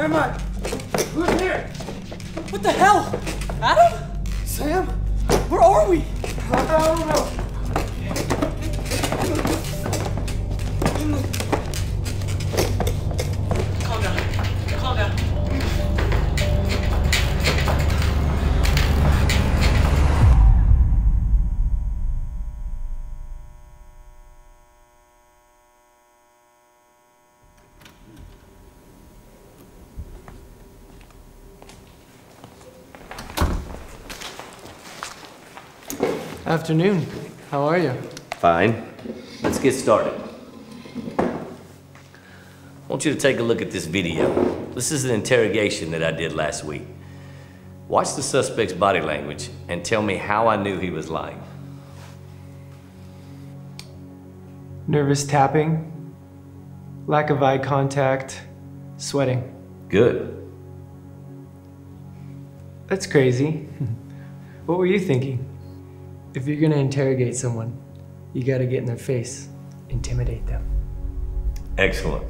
am I? Who's here? What the hell? Adam? Sam? Where are we? I don't know. Calm down. Calm down. Afternoon. How are you? Fine. Let's get started. I want you to take a look at this video. This is an interrogation that I did last week. Watch the suspect's body language and tell me how I knew he was lying. Nervous tapping, lack of eye contact, sweating. Good. That's crazy. What were you thinking? If you're gonna interrogate someone, you gotta get in their face, intimidate them. Excellent.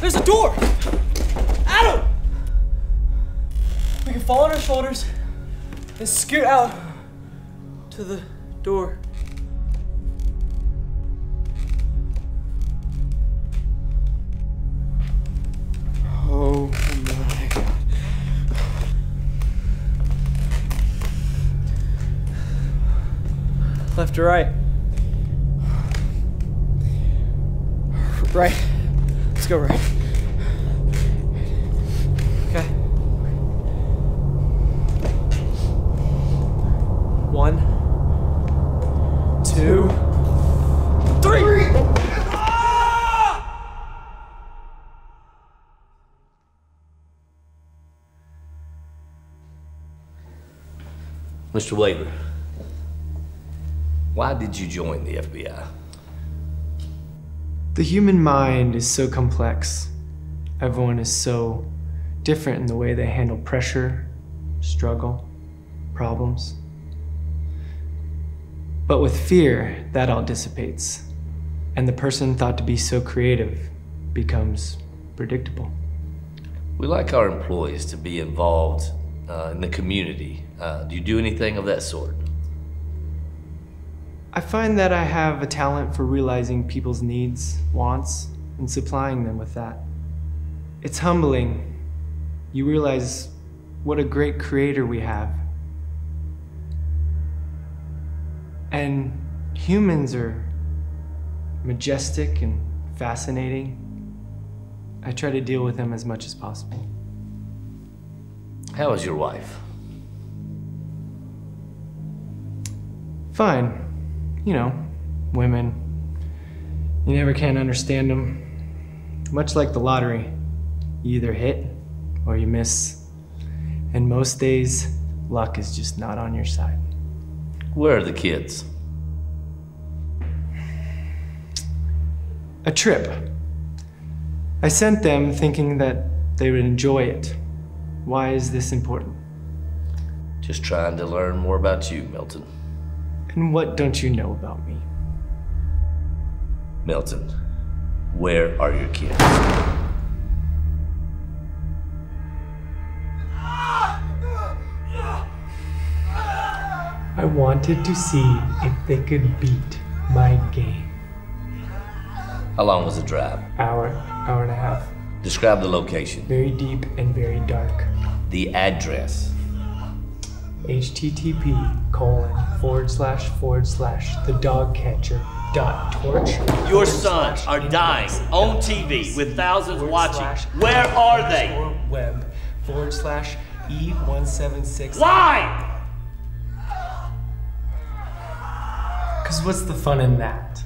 There's a door! Adam! We can fall on our shoulders and scoot out to the door. Oh my God. Left or right? Right. Let's go right. Okay. 1, 2, 3! Mr. Waver, why did you join the FBI? The human mind is so complex. Everyone is so different in the way they handle pressure, struggle, problems. But with fear, that all dissipates. And the person thought to be so creative becomes predictable. We like our employees to be involved in the community. Do you do anything of that sort? I find that I have a talent for realizing people's needs, wants, and supplying them with that. It's humbling. You realize what a great creator we have. And humans are majestic and fascinating. I try to deal with them as much as possible. How is your wife? Fine. You know, women. You never can understand them. Much like the lottery. You either hit or you miss. And most days, luck is just not on your side. Where are the kids? A trip. I sent them thinking that they would enjoy it. Why is this important? Just trying to learn more about you, Milton. And what don't you know about me? Milton, where are your kids? I wanted to see if they could beat my game. How long was the drive? Hour and a half. Describe the location. Very deep and very dark. The address. http://thedogcatcher.torch. Your sons are dying on TV with thousands watching. Where are they? web/E176. Why? Because what's the fun in that?